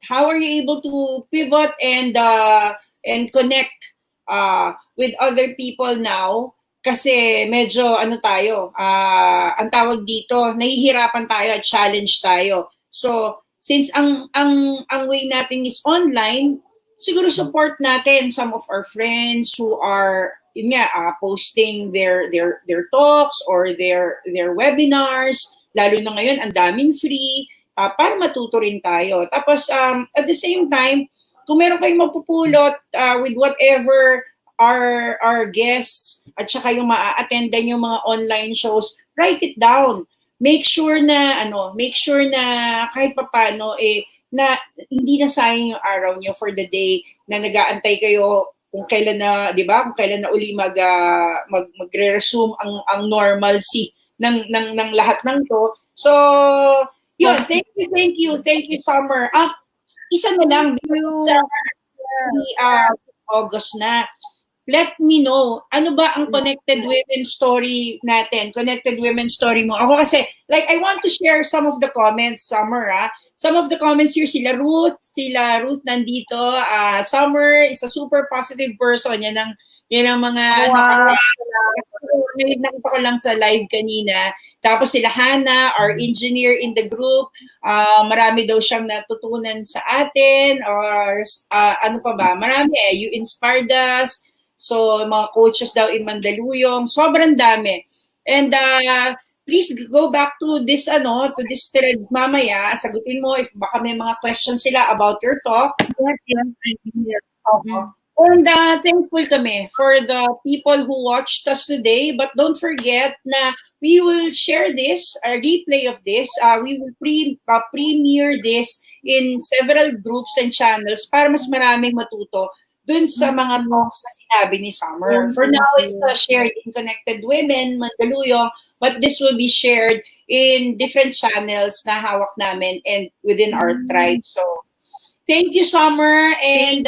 How are you able to pivot and connect with other people now? Kasi medyo tayo, ang tawag dito, nahihirapan tayo at challenge tayo. So, since ang way natin is online, siguro support natin some of our friends who are posting their talks or their webinars. Lalo na ngayon, ang daming free, para matuto rin tayo. Tapos, at the same time, kung meron kayong mapupulot with whatever our guests at saka yung maa-attendan yung mga online shows, write it down. Make sure na kahit papaano, na hindi na sayang yung araw nyo for the day na nag-aantay kayo kung kailan na, di ba, kung kailan na uli magre-resume ang normalcy ng lahat ng to. So, yun, thank you, Summer. Isa na lang, August na. Let me know, ano ba ang Connected Women story natin? Connected Women story mo. Ako kasi, like, I want to share some of the comments, Summer, Some of the comments here, sila Ruth nandito. Summer is a super positive person. Yan ang mga nakita ko lang sa live kanina. Tapos sila Hannah, our engineer in the group, marami daw siyang natutunan sa atin, or ano pa ba? Marami you inspired us. So, mga coaches daw in Mandaluyong, sobrang dami. And please go back to this thread mamaya. Sagutin mo if baka may mga questions sila about your talk. Yes. And thankful kami for the people who watched us today. But don't forget na we will share this, a replay of this. We will premiere this in several groups and channels para mas maraming matuto dun sa mga talks na sinabi ni Summer. For now, it's shared in Connected Women, Mandaluyong, but this will be shared in different channels na hawak namin and within our tribe. So, thank you, Summer, and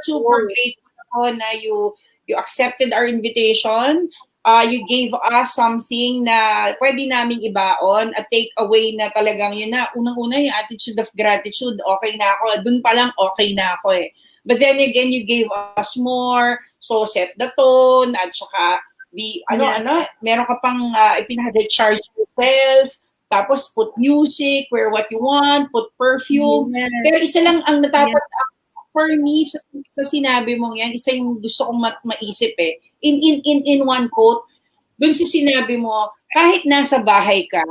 super grateful ako na you accepted our invitation. You gave us something na pwede naming ibaon at take away na talagang yun na. Unang-una yung attitude of gratitude, okay na ako. Dun pa lang okay na ako eh. But then again, you gave us more. So set the tone at saka meron ka pang ipinag-recharge yourself. Tapos put music, wear what you want, put perfume. Yes. Pero isa lang ang natatanda for me sa sinabi mong yan, isa yung gusto kong maisip eh. In one quote, dun sa sinabi mo, kahit nasa bahay ka,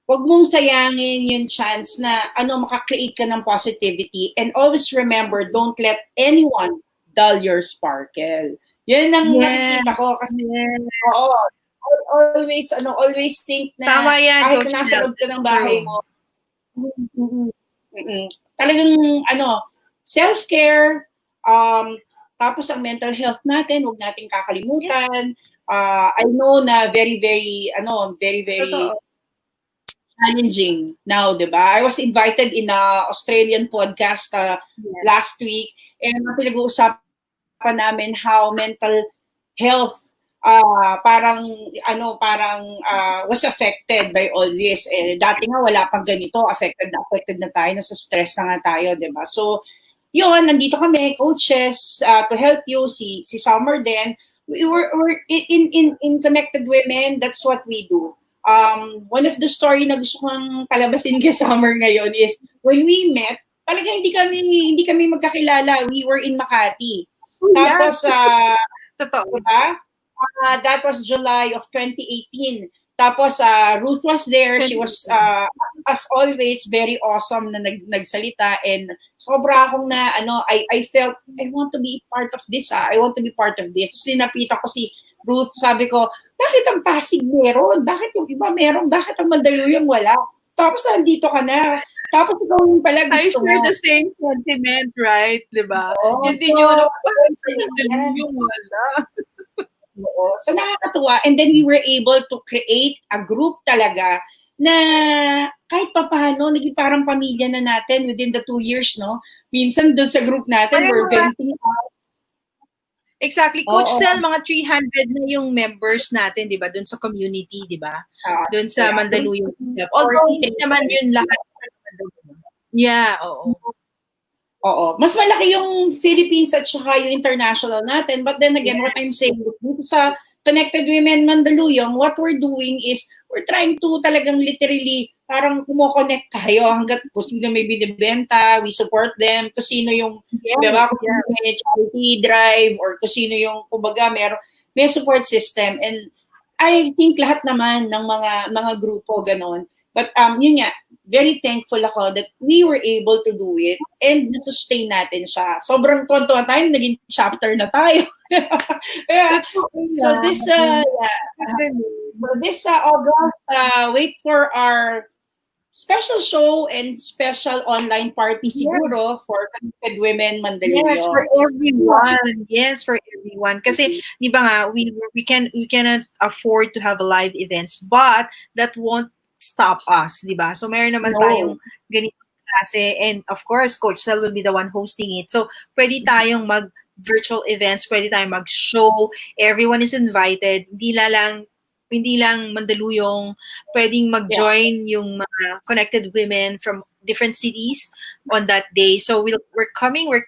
huwag mong sayangin yung chance na makakreate ka ng positivity, and always remember, don't let anyone dull your sparkle. Yan ang nakikita ko kasi always think na kahit nasa loob ka ng bahay mo, talagang self-care, tapos ang mental health natin, huwag nating kakalimutan. I know na very challenging now, diba? I was invited in a Australian podcast last week, and pinag-uusapan namin how mental health was affected by all this. Dati nga wala pang ganito, affected na tayo, nasa stress na nga tayo, diba? So, yun, nandito kami, coaches, to help you. Si Summer din. We're in Connected Women, that's what we do. One of the story na gusto kong palabasin kay Summer ngayon is when we met, talaga hindi kami magkakilala. We were in Makati. Tapos, totoo ba? That was July of 2018. Tapos, Ruth was there. She was, as always, very awesome na nagsalita. And sobra akong I felt, I want to be part of this. I want to be part of this. Sinapita ko si Ruth, sabi ko, bakit ang Pasig meron? Bakit yung iba meron? Bakit ang Mandaluyong wala? Tapos, nandito ka na. Tapos, ikaw yung pala gusto mo. I share the same sentiment, right? Diba? Hindi nyo Mandaluyong wala. So nakakatuwa, and then we were able to create a group talaga na kahit papaano naging parang pamilya na natin within the 2 years, no? Minsan doon sa group natin we're venting out. Exactly. Coach Sel, mga 300 na yung members natin, di ba? Doon sa community, di ba? Doon sa Mandaluyong. Although hindi naman yun lahat. Yeah, oo. Oo. Mas malaki yung Philippines at saka yung international natin. But then again, what I'm saying, dito sa Connected Women Mandaluyong, what we're doing is, we're trying to talagang literally, parang kumo-connect tayo hanggat kung sino may binibenta, we support them, kung sino yung, diba, kung sino may charity drive, or kung sino yung, kumbaga, may support system. And I think lahat naman ng mga grupo, ganon. But yun nga, very thankful ako that we were able to do it and na-sustain natin siya. Sobrang tuwa tayo, naging chapter na tayo. Yeah. So this August, wait for our special show and special online party siguro for Connected Women Mandaluyong. Yes, for everyone. Yes, for everyone. Kasi, di ba nga, we cannot afford to have live events, but that won't stop us, di ba? So, mayroon naman tayong ganitong klase, and of course, Coach Sel will be the one hosting it. So, pwede tayong mag-virtual events, pwede tayong mag-show, everyone is invited, hindi lang Mandaluyong, pwedeng mag-join yung mga Connected Women from different cities on that day. So, we're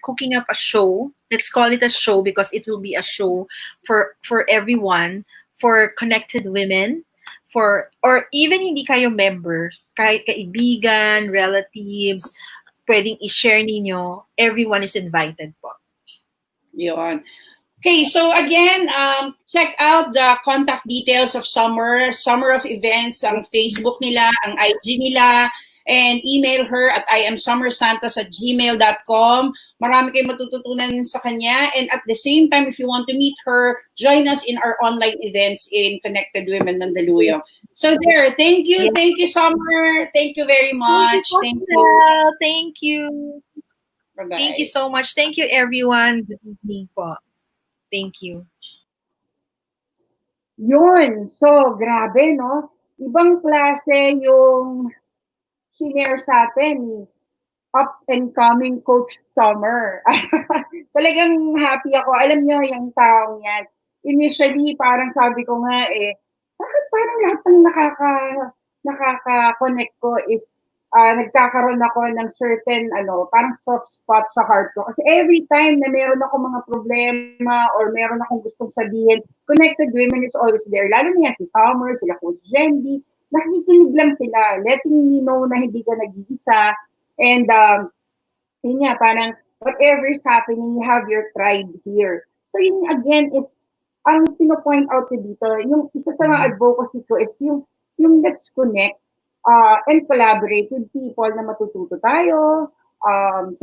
cooking up a show. Let's call it a show because it will be a show for everyone, for Connected Women, or even hindi kayo member, kahit kaibigan, relatives, pwedeng i-share ninyo, everyone is invited po. Yun. Okay, so again, check out the contact details of Summer of Events, ang Facebook nila, ang IG nila, and email her at iamsummersantos@gmail.com. Marami kayong matututunan sa kanya. And at the same time, if you want to meet her, join us in our online events in Connected Women Mandaluyong. So there, thank you. Yes. Thank you, Summer. Thank you very much. Thank Thank you. you. Thank you. Bye-bye. Thank you so much. Thank you, everyone. Good evening po. Thank you. Yun. So, grabe, no? Ibang klase yung shinare sa atin ni up and coming Coach Summer. Talagang happy ako. Alam niyo, yung taong yan. Initially, parang sabi ko nga bakit parang lahat ng nakaka-connect ko is nagkakaroon ako ng certain parang soft spot sa heart ko. Kasi every time na meron ako mga problema or meron akong gustong sabihin, Connected Women is always there. Lalo na yan si Summer, sila Coach Jendy, nakikinig lang sila, letting me know na hindi ka nag-iisa. And yun nga, parang whatever is happening, you have your tribe here. So yun again is, ang pino-point out ko dito, yung isa sa mga advocacy ko is yung let's connect and collaborate with people na matututo tayo,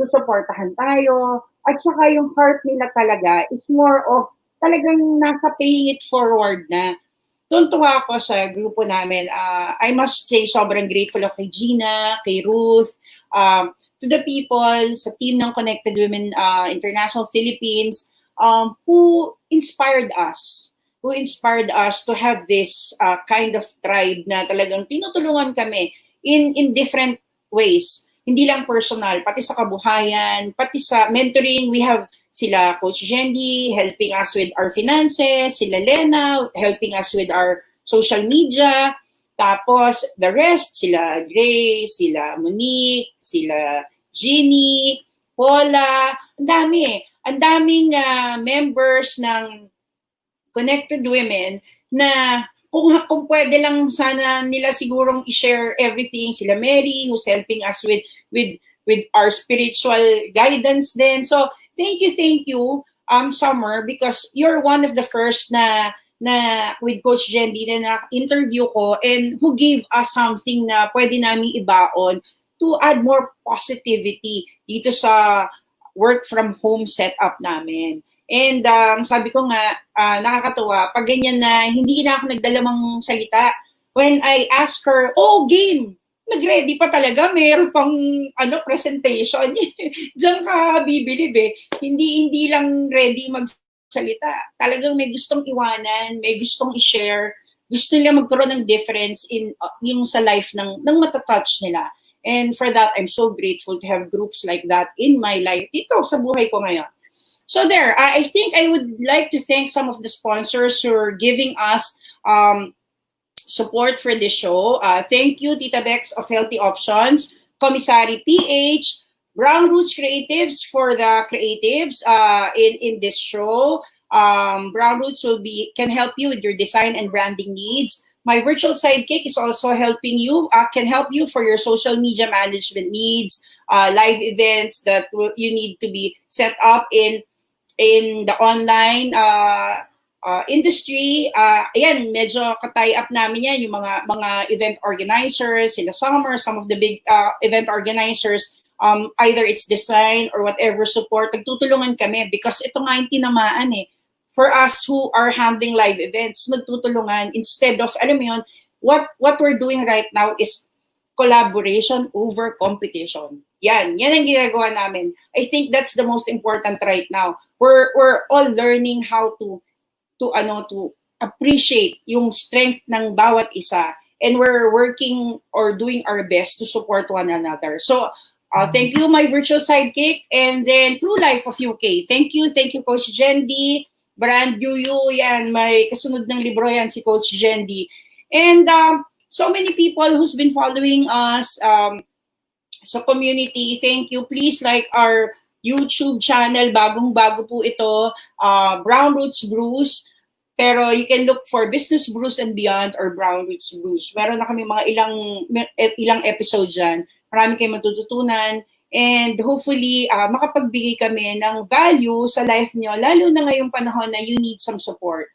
susuportahan tayo, at saka yung heart nila talaga is more of talagang nasa paying it forward na. Tuntua ako sa grupo namin. I must say, sobrang grateful ako kay Gina, kay Ruth, to the people sa team ng Connected Women International Philippines who inspired us. Who inspired us to have this kind of tribe na talagang tinutulungan kami in different ways. Hindi lang personal, pati sa kabuhayan, pati sa mentoring. We have sila Coach Jendy helping us with our finances, sila Lena helping us with our social media, tapos the rest, sila Grace, sila Monique, sila Ginny, Paula, ang daming members ng Connected Women na kung pwede lang sana nila sigurong i-share everything, sila Mary who's helping us with our spiritual guidance din. So thank you, Summer, because you're one of the first na with Coach Jendy na interview ko and who gave us something na pwede namin ibaon to add more positivity dito sa work from home setup namin. And sabi ko nga, nakakatuwa, pag ganyan na hindi na ako nagdalamang salita, when I ask her, game! Nag-ready pa talaga, mayroon pang presentation. Diyan ka bibilib eh. Hindi lang ready magsalita. Talagang may gustong iwanan, may gustong i-share, gusto nila magkaroon ng difference in yung sa life ng matatouch nila. And for that, I'm so grateful to have groups like that in my life. Ito, sa buhay ko ngayon. So there, I think I would like to thank some of the sponsors who are giving us support for this show. Thank you, Tita Bex of Healthy Options, Commissary PH, Brown Roots Creatives for the creatives in this show. Brown Roots can help you with your design and branding needs. My virtual sidekick is also helping you, can help you for your social media management needs, live events that you need to be set up in the online industry. Ayan, medyo ka-tie up namin yan, yung mga event organizers, sila Summer, some of the big event organizers, either it's design or whatever support, nagtutulungan kami because ito nga yung tinamaan eh. For us who are handling live events, nagtutulungan instead of, alam mo yun, what we're doing right now is collaboration over competition. Yan ang ginagawa namin. I think that's the most important right now. We're all learning how to appreciate yung strength ng bawat isa, and we're working or doing our best to support one another. So thank you, my virtual sidekick, and then True Life of UK. Thank you, Coach Jendy. Brand new yan, may kasunod ng libro yan si Coach Jendy. And so many people who's been following us sa community, thank you. Please like our YouTube channel, bagong-bago po ito, Brown Roots Brews. Pero you can look for Business Brews and Beyond or Brown Roots Brews. Meron na kami mga ilang episode dyan. Marami kayong matututunan. And hopefully, makapagbigay kami ng value sa life nyo, lalo na ngayong panahon na you need some support.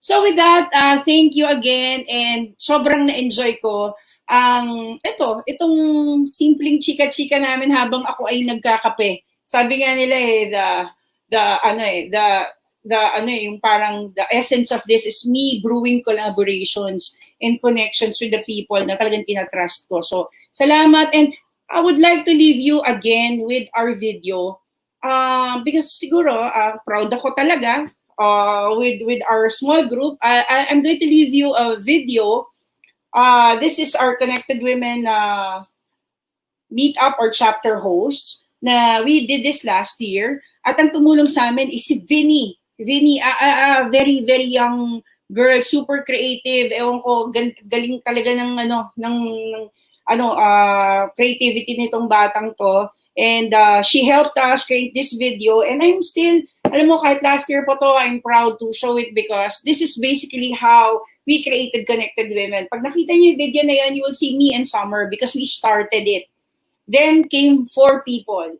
So with that, thank you again. And sobrang na-enjoy ko itong simpleng chika-chika namin habang ako ay nagkakape. Sabi nga nila yung parang the essence of this is me brewing collaborations and connections with the people na talagang tinatrust ko. So, salamat, and I would like to leave you again with our video because siguro proud ako talaga with our small group. I'm going to leave you a video. This is our Connected Women meetup or chapter host na we did this last year. At ang tumulong sa amin is si Vinny. Vinny, very, very young girl, super creative. Ewan ko, galing talaga ng creativity nitong batang to. And she helped us create this video. And I'm still, alam mo, kahit last year pa to, I'm proud to show it because this is basically how we created Connected Women. Pag nakita niyo yung video na yan, you will see me and Summer because we started it. Then came 4 people.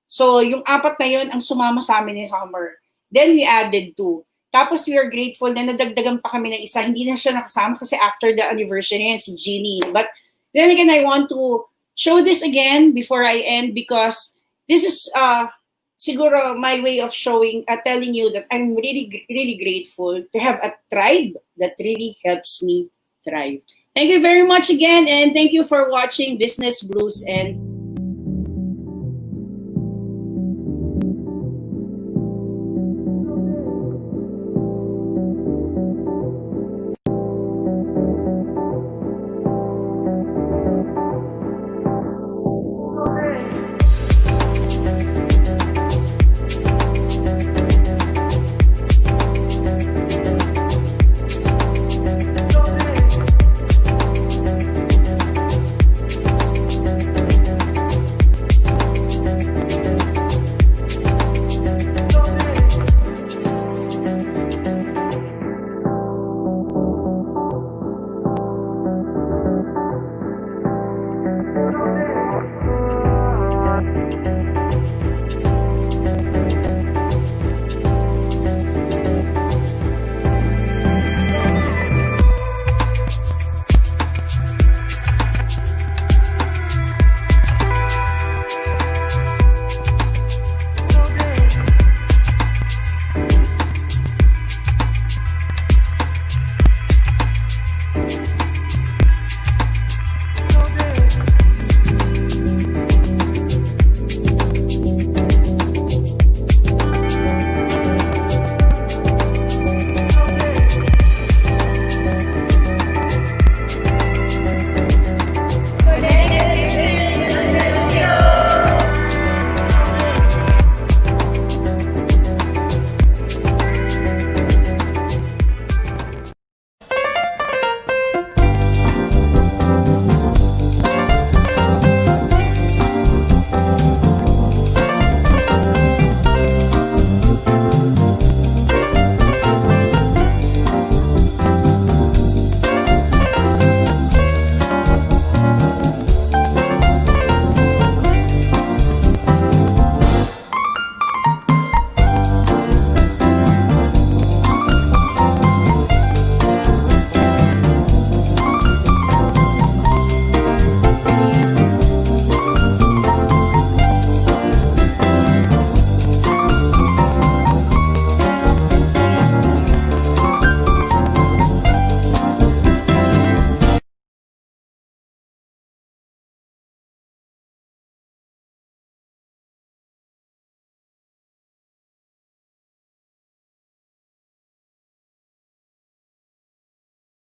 So, yung 4 na yun ang sumama sa amin ni Summer. Then we added 2. Tapos we are grateful na nadagdagan pa kami ng isa. Hindi na siya nakasama kasi after the anniversary yan, si Jeannie. But then again, I want to show this again before I end because this is siguro my way of showing, telling you that I'm really, really grateful to have a tribe that really helps me thrive. Thank you very much again, and thank you for watching Business Brews and